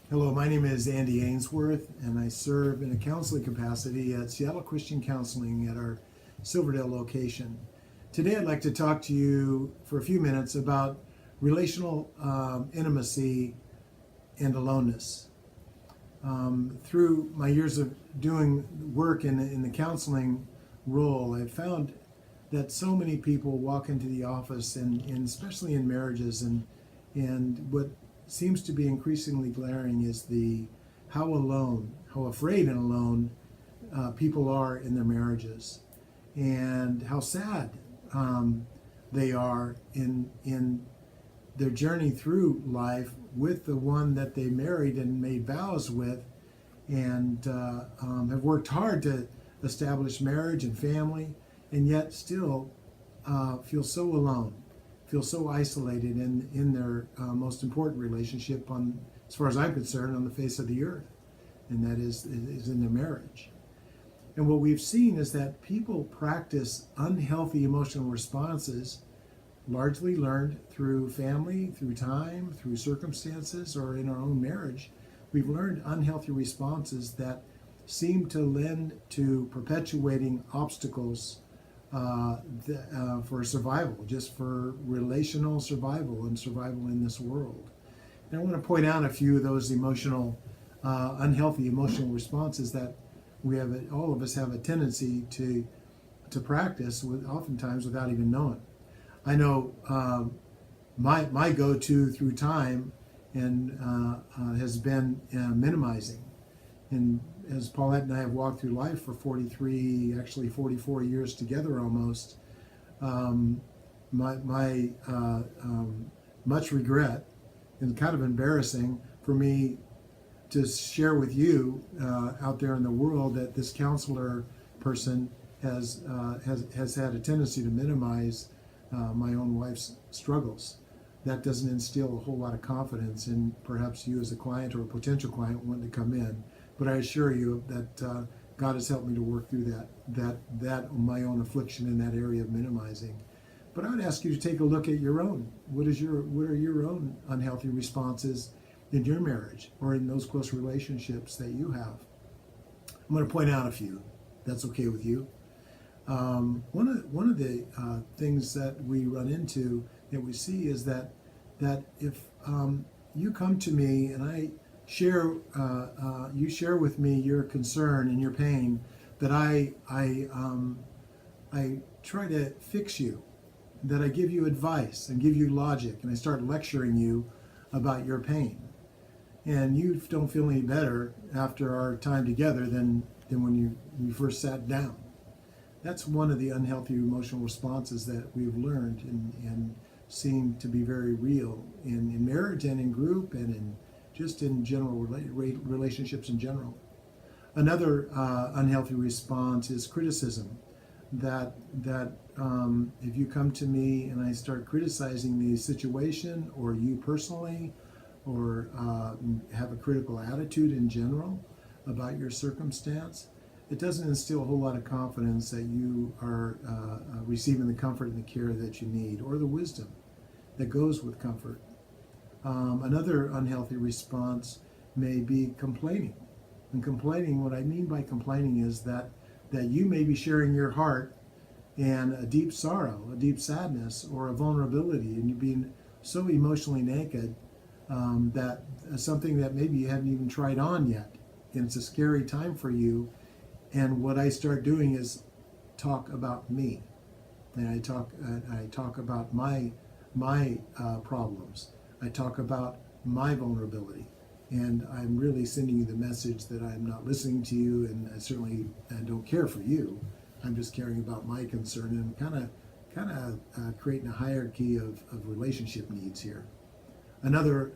Hello, my name is Andy Ainsworth, and I serve in a counseling capacity at Seattle Christian Counseling at our Silverdale location. Today, I'd like to talk to you for a few minutes about relational intimacy and aloneness. Through my years of doing work in the counseling role, I've found that so many people walk into the office, and especially in marriages, and what seems to be increasingly glaring is the how alone, how afraid and alone people are in their marriages, and how sad they are in their journey through life with the one that they married and made vows with, and have worked hard to establish marriage and family, and yet still feel so alone, feel so isolated in their most important relationship, on, as far as I'm concerned, on the face of the earth, and that is in their marriage. And what we've seen is that people practice unhealthy emotional responses, largely learned through family, through time, through circumstances, or in our own marriage. We've learned unhealthy responses that seem to lend to perpetuating obstacles for survival, just for relational survival and survival in this world. And I want to point out a few of those unhealthy emotional responses that all of us have a tendency to practice, oftentimes without even knowing. I know my go-to through time and has been minimizing. And as Paulette and I have walked through life for 44 years together almost, my much regret, and kind of embarrassing for me to share with you out there in the world, that this counselor person has had a tendency to minimize my own wife's struggles. That doesn't instill a whole lot of confidence in perhaps you as a client or a potential client wanting to come in. But I assure you that God has helped me to work through that my own affliction in that area of minimizing. But I would ask you to take a look at your own. What are your own unhealthy responses in your marriage or in those close relationships that you have? I'm going to point out a few. That's okay with you. One of the things that we run into, that we see, is that if you come to me and I share, you share with me your concern and your pain, that I try to fix you, that I give you advice and give you logic, and I start lecturing you about your pain, and you don't feel any better after our time together than when you first sat down. That's one of the unhealthy emotional responses that we've learned and seem to be very real in marriage and in group and in general relationships in general. Another unhealthy response is criticism. That if you come to me and I start criticizing the situation or you personally, or have a critical attitude in general about your circumstance, it doesn't instill a whole lot of confidence that you are receiving the comfort and the care that you need, or the wisdom that goes with comfort. Another unhealthy response may be complaining. And complaining, what I mean by complaining is that you may be sharing your heart and a deep sorrow, a deep sadness, or a vulnerability, and you're being so emotionally naked that something that maybe you haven't even tried on yet, and it's a scary time for you. And what I start doing is talk about me, and I talk about my problems. I talk about my vulnerability, and I'm really sending you the message that I'm not listening to you, and I don't care for you. I'm just caring about my concern, and kind of creating a hierarchy of relationship needs here. Another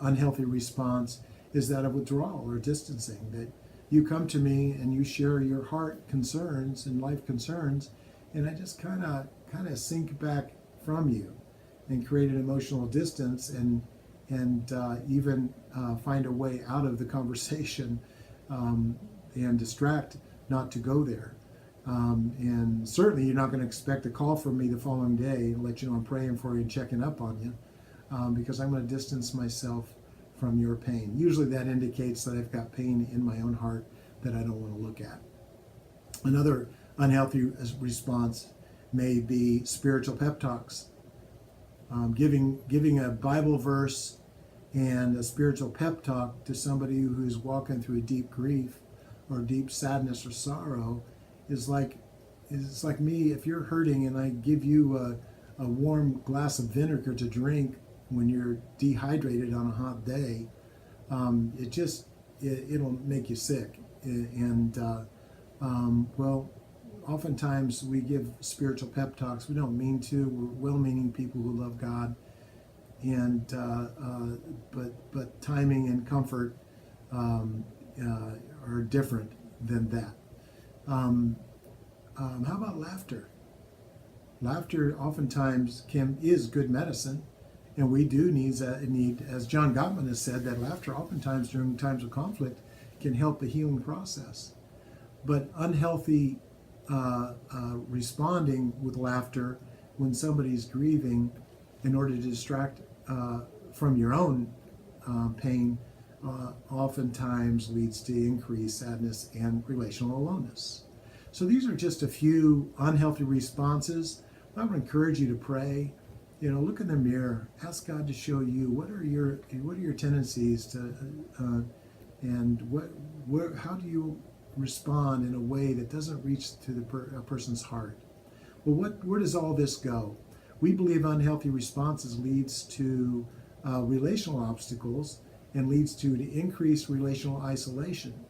unhealthy response is that of withdrawal or distancing. That you come to me and you share your heart concerns and life concerns, and I just kind of sink back from you and create an emotional distance, and even find a way out of the conversation, and distract not to go there. And certainly you're not going to expect a call from me the following day and let you know I'm praying for you and checking up on you, because I'm going to distance myself from your pain. Usually that indicates that I've got pain in my own heart that I don't want to look at. Another unhealthy response may be spiritual pep talks. Giving a Bible verse and a spiritual pep talk to somebody who's walking through a deep grief or deep sadness or sorrow is like me. If you're hurting and I give you a warm glass of vinegar to drink when you're dehydrated on a hot day, it'll make you sick. Well, oftentimes we give spiritual pep talks. We don't mean to. We're well-meaning people who love God, and but timing and comfort are different than that. How about laughter? Laughter oftentimes is good medicine, and we do need, as John Gottman has said, that laughter oftentimes during times of conflict can help the healing process. But unhealthy responding with laughter when somebody's grieving in order to distract from your own pain oftentimes leads to increased sadness and relational aloneness. So these are just a few unhealthy responses. I would encourage you to pray. Look in the mirror. Ask God to show you what are your tendencies to, and how do you respond in a way that doesn't reach to a person's heart. Well, where does all this go? We believe unhealthy responses leads to relational obstacles and leads to the increased relational isolation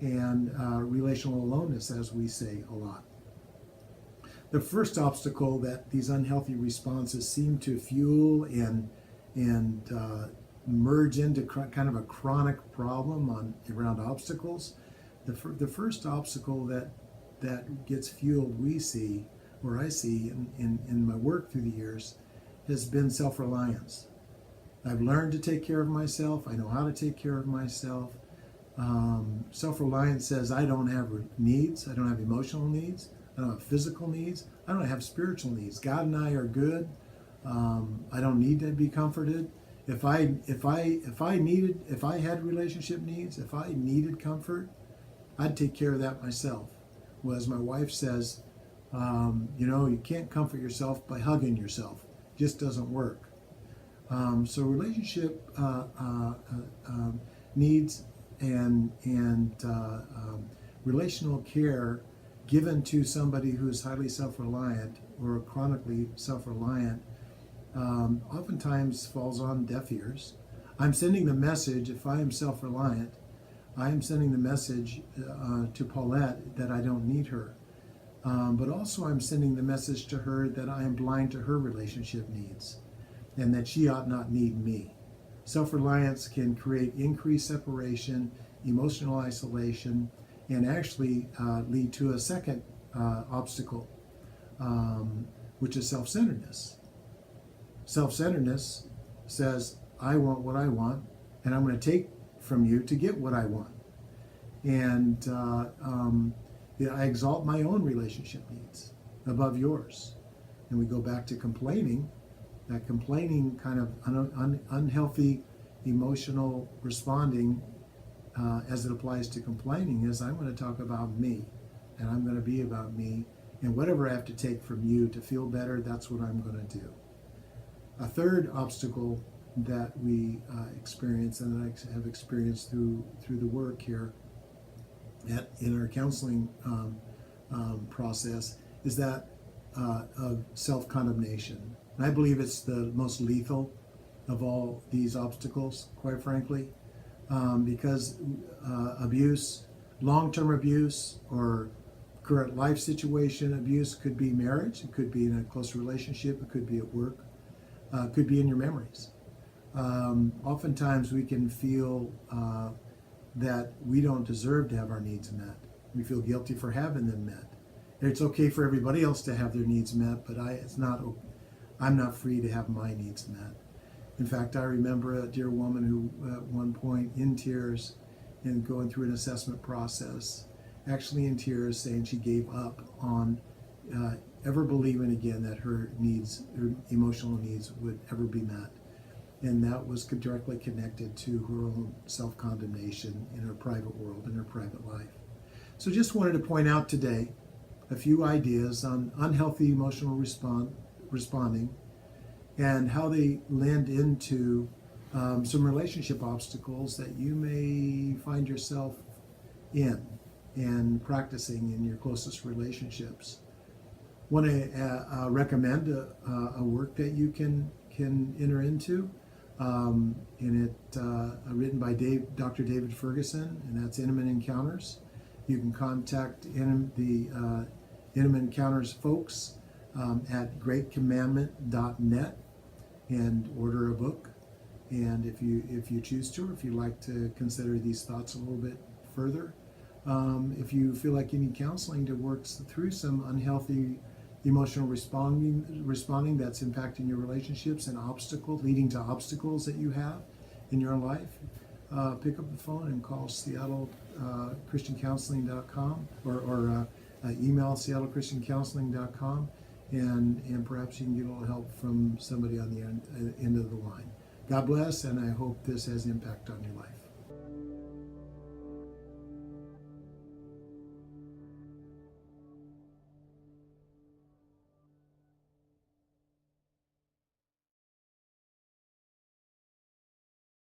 and relational aloneness, as we say a lot. The first obstacle that these unhealthy responses seem to fuel and merge into kind of a chronic problem around obstacles. The first obstacle that gets fueled, we see, or I see in my work through the years, has been self-reliance. I've learned to take care of myself. I know how to take care of myself. Self-reliance says I don't have needs. I don't have emotional needs. I don't have physical needs. I don't have spiritual needs. God and I are good. I don't need to be comforted. If I had relationship needs, if I needed comfort, I'd take care of that myself. Well, as my wife says, you can't comfort yourself by hugging yourself. It just doesn't work. So relationship needs and relational care given to somebody who is highly self-reliant or chronically self-reliant oftentimes falls on deaf ears. I'm sending the message, if I am self-reliant, I am sending the message to Paulette that I don't need her. But also I'm sending the message to her that I am blind to her relationship needs and that she ought not need me. Self-reliance can create increased separation, emotional isolation, and actually lead to a second obstacle, which is self-centeredness. Self-centeredness says, I want what I want, and I'm going to take from you to get what I want. And I exalt my own relationship needs above yours. And we go back to complaining. That complaining kind of unhealthy emotional responding as it applies to complaining is I'm going to talk about me, and I'm going to be about me, and whatever I have to take from you to feel better, that's what I'm going to do. A third obstacle that we experience and that I have experienced through the work here in our counseling process is that of self-condemnation. And I believe it's the most lethal of all these obstacles, quite frankly, because abuse, long-term abuse, or current life situation abuse could be marriage, it could be in a close relationship, it could be at work, it could be in your memories. Oftentimes we can feel that we don't deserve to have our needs met. We feel guilty for having them met. It's okay for everybody else to have their needs met, but I'm not free to have my needs met. In fact, I remember a dear woman who at one point in tears and going through an assessment process, actually in tears, saying she gave up on ever believing again that her needs, her emotional needs would ever be met. And that was directly connected to her own self-condemnation in her private world, in her private life. So just wanted to point out today a few ideas on unhealthy emotional responding and how they lend into some relationship obstacles that you may find yourself in and practicing in your closest relationships. Want to recommend a work that you can enter into, and it written by Dr. David Ferguson, and that's Intimate Encounters. You can contact the Intimate Encounters folks at greatcommandment.net and order a book. And if you choose to, or if you'd like to consider these thoughts a little bit further, if you feel like you need counseling to work through some unhealthy emotional responding that's impacting your relationships and leading to obstacles that you have in your life, pick up the phone and call Seattle ChristianCounseling.com or email SeattleChristianCounseling.com, and perhaps you can get a little help from somebody on the end of the line. God bless, and I hope this has impact on your life.